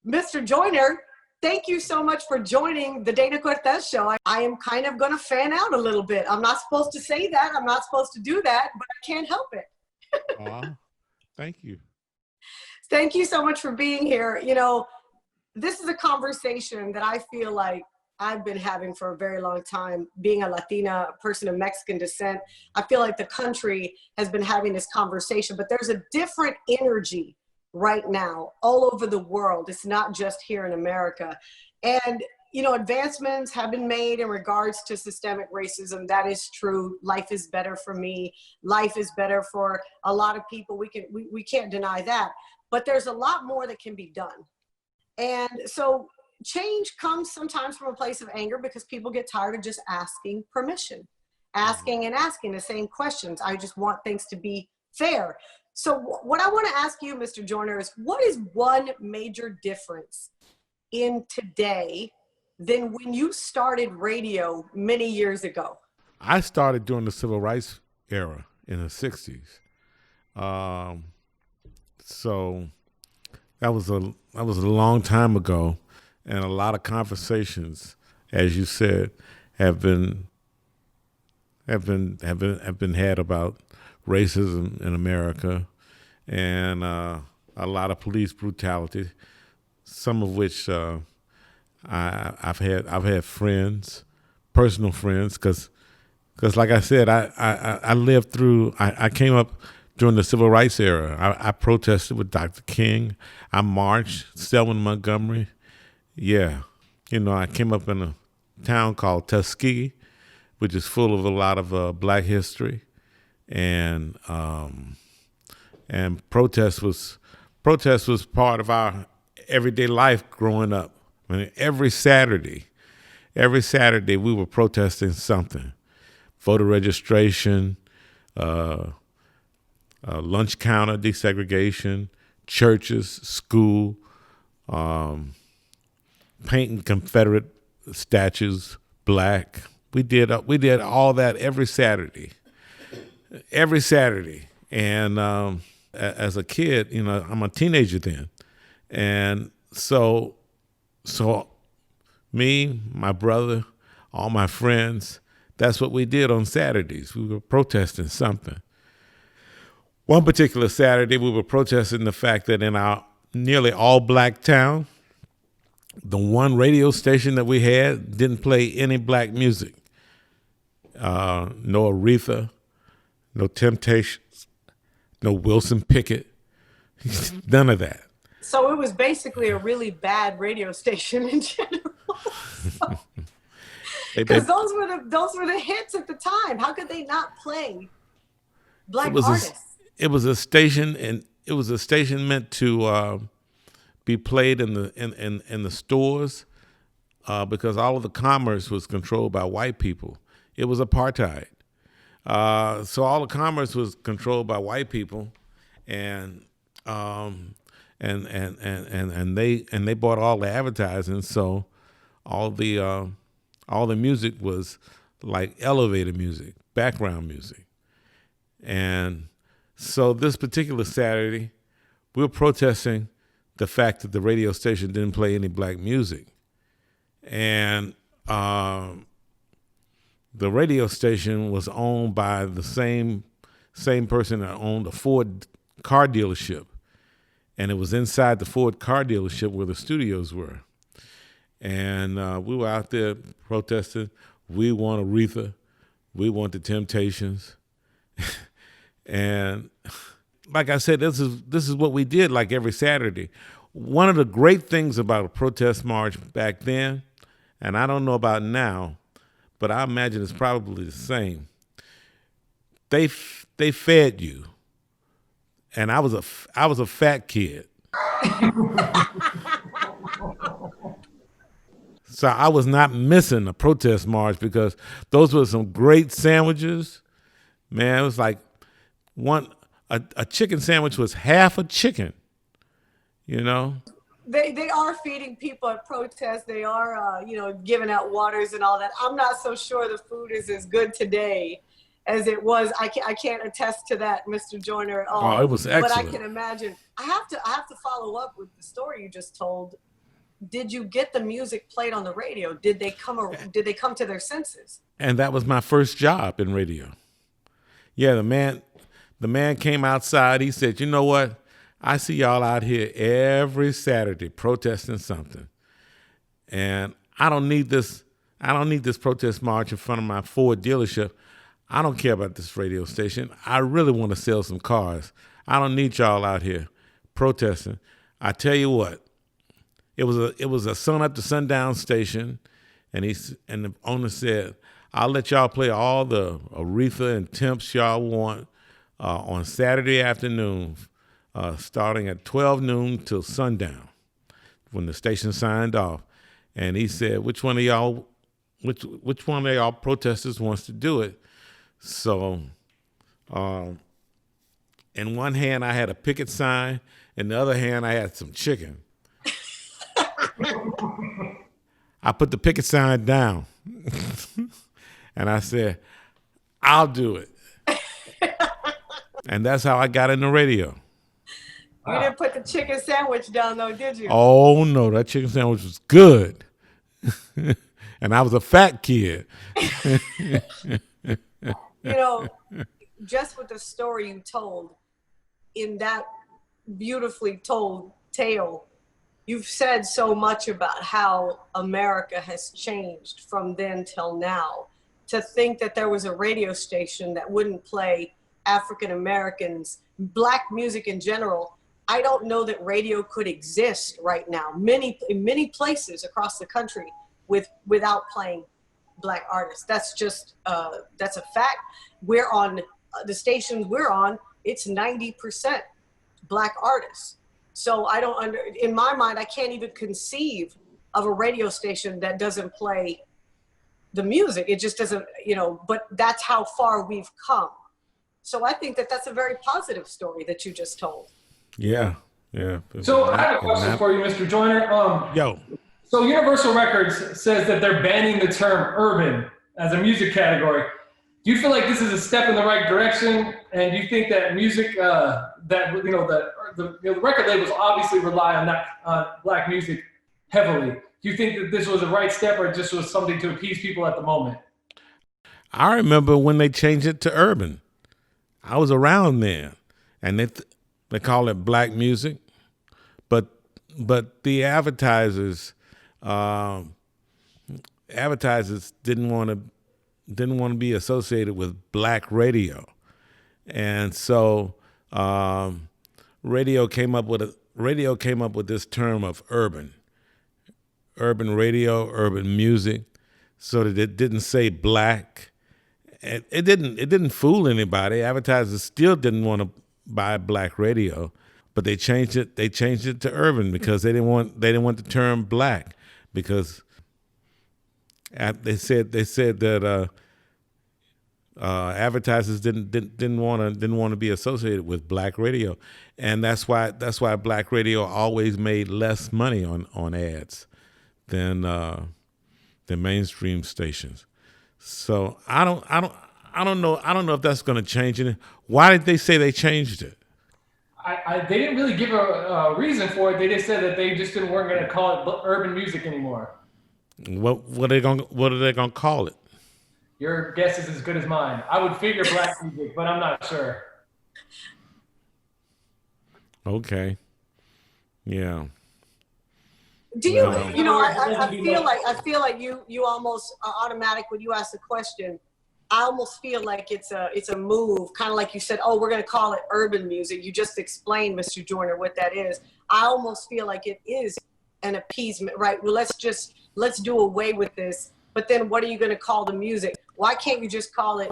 Mr. Joyner, thank you so much for joining the Dana Cortez show. I am kind of going to fan out a little bit. I'm not supposed to say that. I'm not supposed to do that, but I can't help it. Thank you. Thank you so much for being here. This is a conversation that I feel like I've been having for a very long time. Being a Latina, a person of Mexican descent, I feel like the country has been having this conversation, but there's a different energy right now all over the world. It's not just here in America. And, advancements have been made in regards to systemic racism. That is true. Life is better for me. Life is better for a lot of people. We can't deny that. But there's a lot more that can be done. And so change comes sometimes from a place of anger because people get tired of just asking permission, asking the same questions. I just want things to be fair. So what I want to ask you, Mr. Joyner, is what is one major difference in today than when you started radio many years ago? I started during the civil rights era in the 60s. So that was a long time ago, and a lot of conversations, as you said, have been had about racism in America, and a lot of police brutality. Some of which I've had friends, personal friends, because like I said, I lived through. I came up during the civil rights era. I protested with Dr. King. I marched, Selma, Montgomery. Yeah. I came up in a town called Tuskegee, which is full of a lot of black history. And protest was part of our everyday life growing up. I mean, every Saturday we were protesting something. Voter registration, lunch counter desegregation, churches, school, painting Confederate statues black. We did all that every Saturday. And as a kid, I'm a teenager then, and so me, my brother, all my friends, that's what we did on Saturdays. We were protesting something. One particular Saturday, we were protesting the fact that in our nearly all-black town, the one radio station that we had didn't play any black music. No Aretha, no Temptations, no Wilson Pickett, none of that. So it was basically a really bad radio station in general. Because those were the hits at the time. How could they not play black artists? It was a station, and it was a station meant to be played in the stores because all of the commerce was controlled by white people. It was apartheid, so all the commerce was controlled by white people, and they bought all the advertising. So all the music was like elevator music, background music, and so this particular Saturday, we were protesting the fact that the radio station didn't play any black music. And the radio station was owned by the same person that owned a Ford car dealership. And it was inside the Ford car dealership where the studios were. And we were out there protesting. We want Aretha. We want the Temptations. And like I said, this is what we did like every Saturday. One of the great things about a protest march back then, and I don't know about now, but I imagine it's probably the same. They fed you, and I was a fat kid, so I was not missing a protest march because those were some great sandwiches. Man, it was like a chicken sandwich was half a chicken, They are feeding people at protests. They are, giving out waters and all that. I'm not so sure the food is as good today as it was. I can't attest to that, Mr. Joyner, at all. Oh, it was excellent. But I can imagine. I have to follow up with the story you just told. did you get the music played on the radio? Did they come to their senses? And that was my first job in radio. Yeah, the man came outside. He said, "You know what? I see y'all out here every Saturday protesting something, and I don't need this. I don't need this protest march in front of my Ford dealership. I don't care about this radio station. I really want to sell some cars. I don't need y'all out here protesting. I tell you what, it was a sun up to sundown station, and the owner said, I'll let y'all play all the Aretha and Temps y'all want on Saturday afternoon, starting at 12 noon till sundown when the station signed off. And he said, which one of y'all protesters wants to do it? So in one hand I had a picket sign, in the other hand I had some chicken. I put the picket sign down and I said, I'll do it. And that's how I got in the radio. You didn't put the chicken sandwich down though, did you? Oh no, that chicken sandwich was good. And I was a fat kid. You know, just with the story you told, in that beautifully told tale, you've said so much about how America has changed from then till now. To think that there was a radio station that wouldn't play African Americans, Black music in general, I don't know that radio could exist right now. In many places across the country without playing Black artists. That's just that's a fact. We're on the stations we're on. It's 90% Black artists. So in my mind, I can't even conceive of a radio station that doesn't play the music. It just doesn't, but that's how far we've come. So I think that that's a very positive story that you just told. Yeah. So I have a question for you, Mr. Joyner. Yo. So Universal Records says that they're banning the term urban as a music category. Do you feel like this is a step in the right direction? And do you think that music, the record labels obviously rely on Black music heavily? Do you think that this was a right step, or just was something to appease people at the moment? I remember when they changed it to urban. I was around then, and they call it Black music, but the advertisers didn't want to be associated with Black radio, and so radio came up with this term of urban radio, urban music, so that it didn't say Black. It didn't fool anybody. Advertisers still didn't want to buy Black radio, but they changed it. They changed it to urban because they didn't want the term Black, because they said that advertisers didn't want to be associated with Black radio, and that's why Black radio always made less money on ads than mainstream stations. So I don't know if that's going to change it. Why did they say they changed it? They didn't really give a reason for it. They just said that they just weren't going to call it urban music anymore. What are they going to call it? Your guess is as good as mine. I would figure Black music, but I'm not sure. Okay. Yeah. Do you? I feel like you almost automatic when you ask the question. I almost feel like it's a move, kind of like you said. Oh, we're going to call it urban music. You just explained, Mr. Joyner, what that is. I almost feel like it is an appeasement, right? Well, let's do away with this. But then, what are you going to call the music? Why can't you just call it,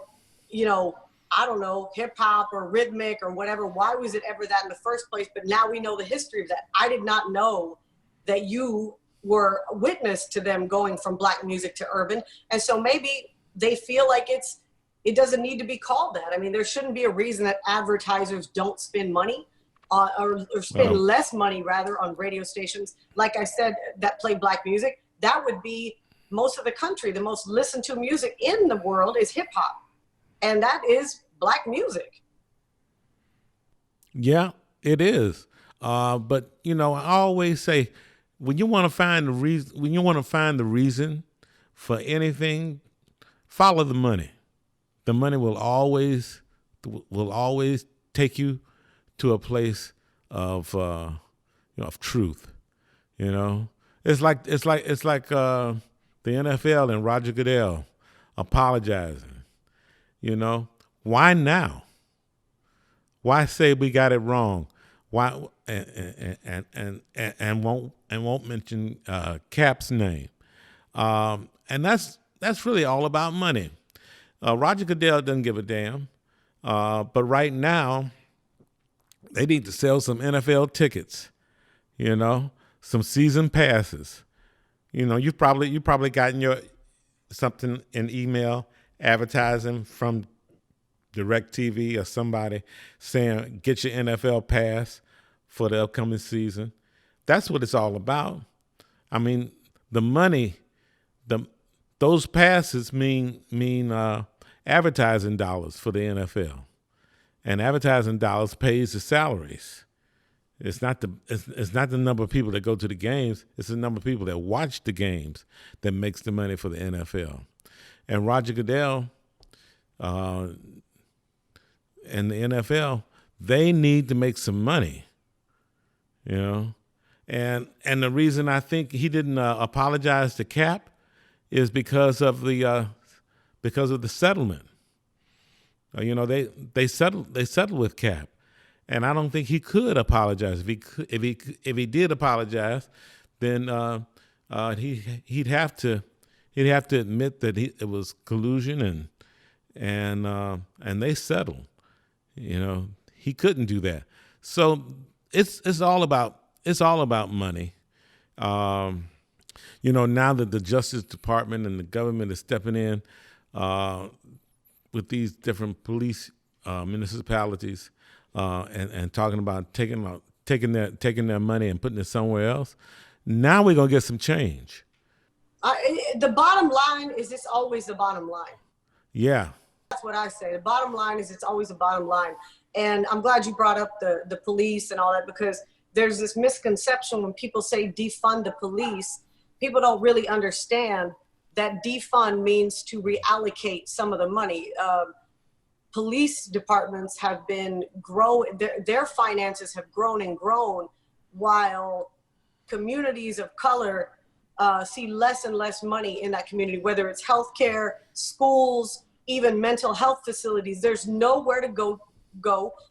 I don't know, hip hop or rhythmic or whatever? Why was it ever that in the first place? But now we know the history of that. I did not know that you were witness to them going from Black music to urban. And so maybe they feel like it doesn't need to be called that. I mean, there shouldn't be a reason that advertisers don't spend money or spend less money rather on radio stations. Like I said, that play Black music. That would be most of the country. The most listened to music in the world is hip hop. And that is Black music. Yeah, it is. But, I always say, when you want to find the reason for anything, follow the money. The money will always take you to a place of of truth. You know, it's like the NFL and Roger Goodell apologizing. You know, why now? Why say we got it wrong? Why and won't mention Cap's name? And that's really all about money. Roger Goodell doesn't give a damn. But right now, they need to sell some NFL tickets. You know, some season passes. You know, you probably gotten your something in email advertising from DirecTV or somebody saying get your NFL pass for the upcoming season. That's what it's all about. I mean, the money, those passes mean advertising dollars for the NFL, and advertising dollars pays the salaries. It's not the number of people that go to the games. It's the number of people that watch the games that makes the money for the NFL. And Roger Goodell and the NFL, they need to make some money, you know. And the reason I think he didn't apologize to Cap is because of the settlement. You know, they settled with Cap. And I don't think he could apologize. If he did apologize, then he'd have to admit that it was collusion and they settled. You know, he couldn't do that. So it's all about money. You know, now that the Justice Department and the government is stepping in with these different police municipalities. And talking about taking their money and putting it somewhere else. Now we're gonna get some change. The bottom line is it's always the bottom line. Yeah, that's what I say. The bottom line is it's always the bottom line. And I'm glad you brought up the police and all that, because there's this misconception when people say defund the police. People don't really understand that defund means to reallocate some of the money. Police departments have been growing, their finances have grown and grown, while communities of color see less and less money in that community, whether it's healthcare, schools, even mental health facilities. There's nowhere to go.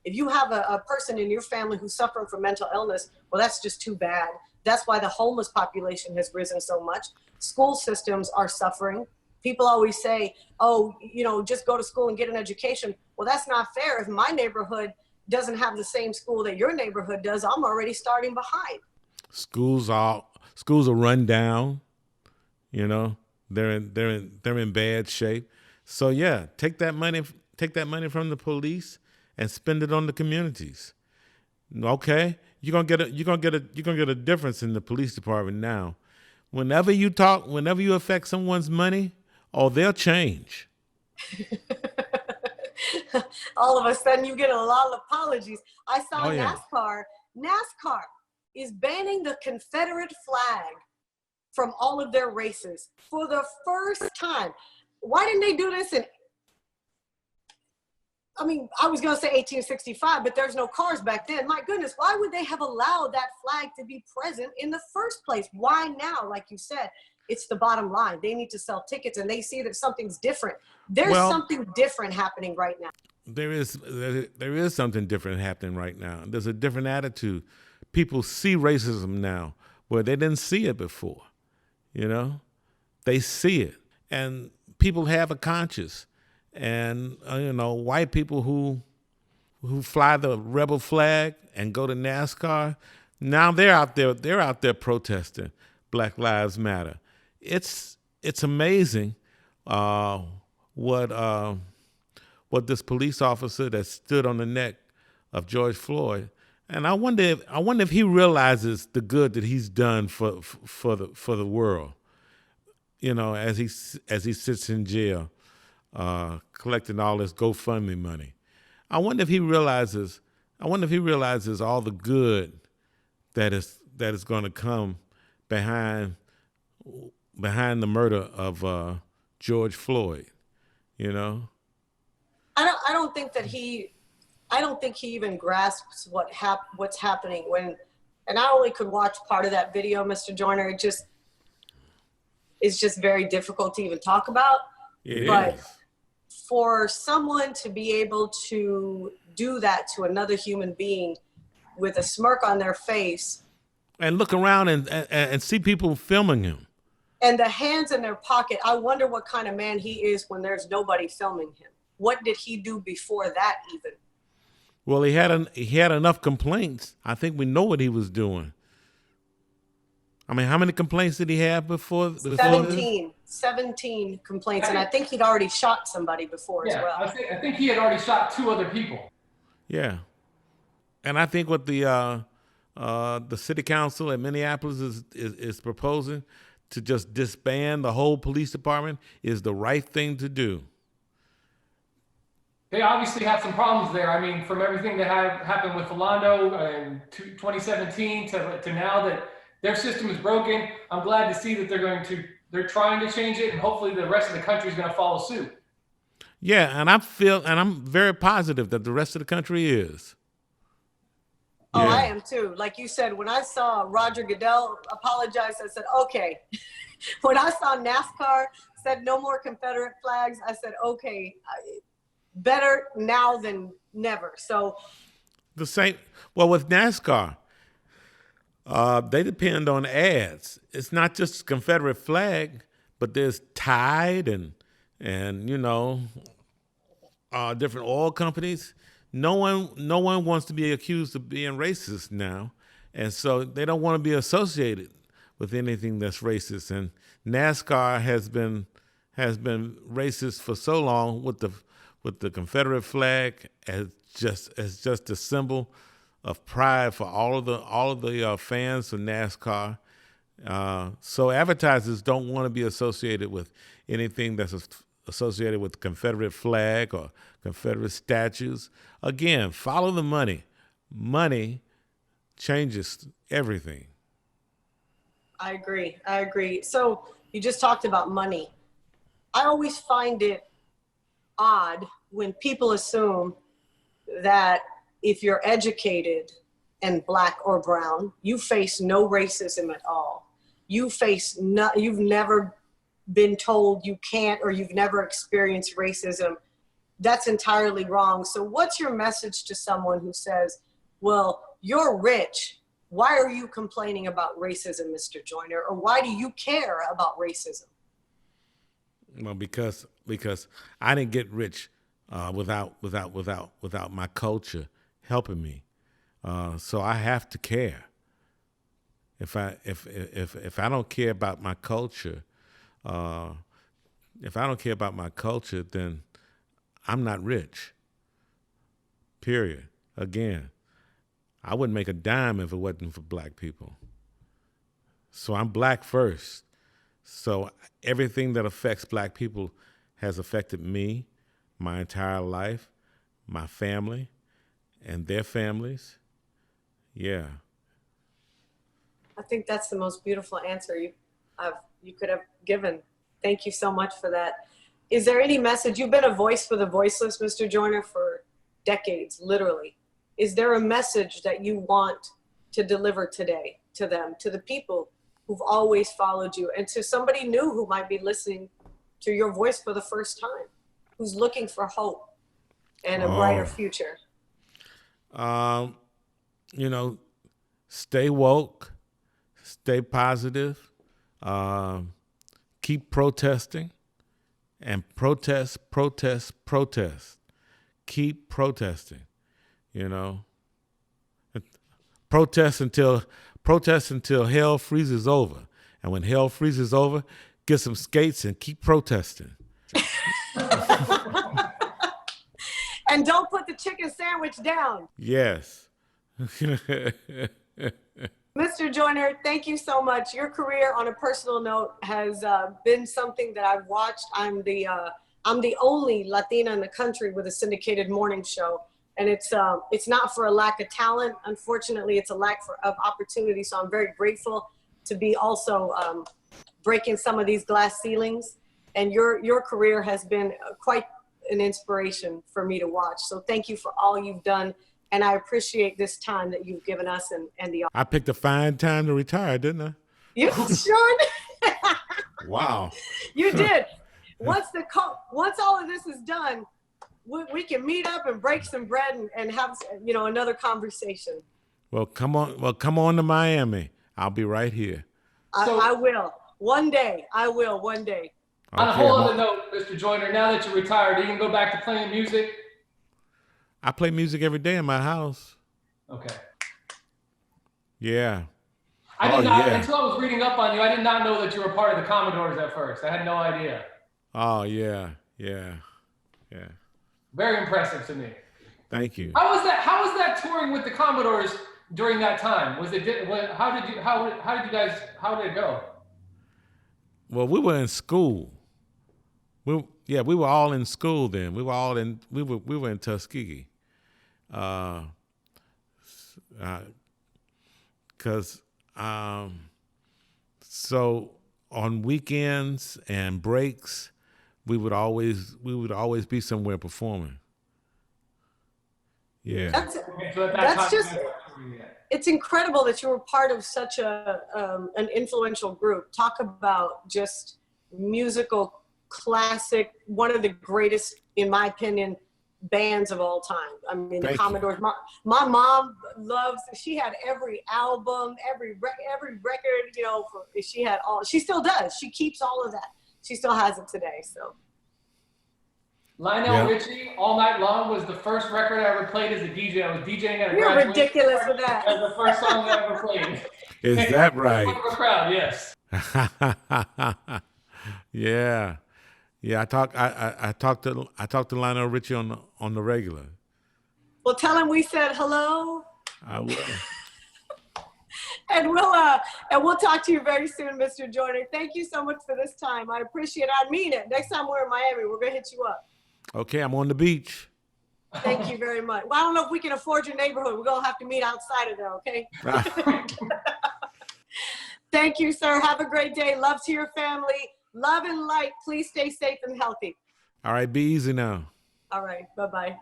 If you have a person in your family who's suffering from mental illness, well, that's just too bad. That's why the homeless population has risen so much. School systems are suffering. People always say, oh, you know, just go to school and get an education. Well, that's not fair. If my neighborhood doesn't have the same school that your neighborhood does, I'm already starting behind. Schools are run down. You know, they're in bad shape. So yeah, take that money from the police and spend it on the communities. Okay, you're gonna get a difference in the police department now. Whenever you affect someone's money, oh, they'll change. All of a sudden, you get a lot of apologies. I saw NASCAR. NASCAR is banning the Confederate flag from all of their races for the first time. Why didn't they do this I was going to say 1865, but there's no cars back then. My goodness, why would they have allowed that flag to be present in the first place? Why now? Like you said, it's the bottom line. They need to sell tickets, and they see that something's different. There's something different happening right now. There is something different happening right now. There's a different attitude. People see racism now where they didn't see it before. You know, they see it, and people have a conscience. And you know, white people who fly the rebel flag and go to NASCAR, now they're out there protesting Black Lives Matter. It's amazing what this police officer that stood on the neck of George Floyd, and I wonder if he realizes the good that he's done for the world. You know, as he sits in jail. Collecting all this GoFundMe money. I wonder if he realizes all the good that is going to come behind the murder of George Floyd. You know, I don't think that he even grasps what's happening when, and I only could watch part of that video, Mr. Joyner. It's just very difficult to even talk about. But for someone to be able to do that to another human being with a smirk on their face and look around and see people filming him and the hands in their pocket, I wonder what kind of man he is when there's nobody filming him. What did he do before that even? Well, he had enough complaints. I think we know what he was doing. I mean, how many complaints did he have before 17 complaints, and I think he'd already shot somebody before as well. I think he had already shot 2 other people. Yeah, and I think what the city council in Minneapolis is proposing to just disband the whole police department is the right thing to do. They obviously have some problems there. I mean, from everything that happened with Philando in 2017 to now that their system is broken, I'm glad to see that they're trying to change it, and hopefully the rest of the country is going to follow suit. Yeah, and I'm very positive that the rest of the country is. Oh, yeah. I am too. Like you said, when I saw Roger Goodell apologize, I said, okay. When I saw NASCAR said no more Confederate flags, I said, okay, better now than never. So the same. Well, with NASCAR, they depend on ads. It's not just Confederate flag, but there's Tide and different oil companies. No one wants to be accused of being racist now, and so they don't want to be associated with anything that's racist. And NASCAR has been racist for so long with the Confederate flag as just a symbol of pride for all of the fans of NASCAR. So advertisers don't want to be associated with anything that's associated with the Confederate flag or Confederate statues. Again, follow the money. Money changes everything. I agree. So you just talked about money. I always find it odd when people assume that if you're educated and Black or brown, you face no racism at all. You've never been told you can't, or you've never experienced racism. That's entirely wrong. So what's your message to someone who says, well, you're rich, why are you complaining about racism, Mr. Joyner? Or why do you care about racism? Well, because I didn't get rich without my culture helping me. So I have to care. If I don't care about my culture, then I'm not rich. Period. Again, I wouldn't make a dime if it wasn't for Black people. So I'm Black first. So everything that affects Black people has affected me, my entire life, my family, and their families. Yeah. I think that's the most beautiful answer you could have given. Thank you so much for that. Is there any message? You've been a voice for the voiceless, Mr. Joyner, for decades, literally. Is there a message that you want to deliver today to them, to the people who've always followed you, and to somebody new who might be listening to your voice for the first time, who's looking for hope and a brighter future? Stay woke, stay positive, keep protesting, and protest. Keep protesting, Protest until hell freezes over. And when hell freezes over, get some skates and keep protesting. And don't put the chicken sandwich down. Yes. Mr. Joyner, thank you so much. Your career, on a personal note, has been something that I've watched. I'm the only Latina in the country with a syndicated morning show, and it's not for a lack of talent. Unfortunately, it's a lack of opportunity. So I'm very grateful to be also breaking some of these glass ceilings. And your career has been quite an inspiration for me to watch. So thank you for all you've done. And I appreciate this time that you've given us and the. I picked a fine time to retire, didn't I? You sure did. Wow. You did. Once all of this is done, we can meet up and break some bread and have, you know, another conversation. Well, come on to Miami. I'll be right here. I will. One day. I will. One day. Okay, on a whole other note, Mr. Joyner, now that you're retired, are you going to go back to playing music? I play music every day in my house. Okay. Yeah. I did not, until I was reading up on you, I did not know that you were part of the Commodores at first. I had no idea. Oh, yeah. Very impressive to me. Thank you. How was that touring with the Commodores during that time? How did it go? Well, we were in school. We were all in school then. We were in Tuskegee. So on weekends and breaks, we would always be somewhere performing. Yeah. That's just, it's incredible that you were part of such an influential group. Talk about just musical classic, one of the greatest, in my opinion, bands of all time. I mean, the Commodores. My mom loves. She had every album, every record. You know, she had all. She still does. She keeps all of that. She still has it today. So. Lionel Richie, All Night Long was the first record I ever played as a DJ. I was DJing at a You're graduation ridiculous with that. That was the first song I ever played. Is that right? In front of a crowd, yes. Yeah. I talked to Lionel Richie on the regular. Well, tell him we said hello. I will. And we'll talk to you very soon, Mr. Joyner. Thank you so much for this time. I appreciate it. I mean it. Next time we're in Miami, we're gonna hit you up. Okay, I'm on the beach. Thank you very much. Well, I don't know if we can afford your neighborhood. We're gonna have to meet outside of there, okay? Thank you, sir. Have a great day. Love to your family. Love and light. Please stay safe and healthy. All right, be easy now. All right, bye-bye.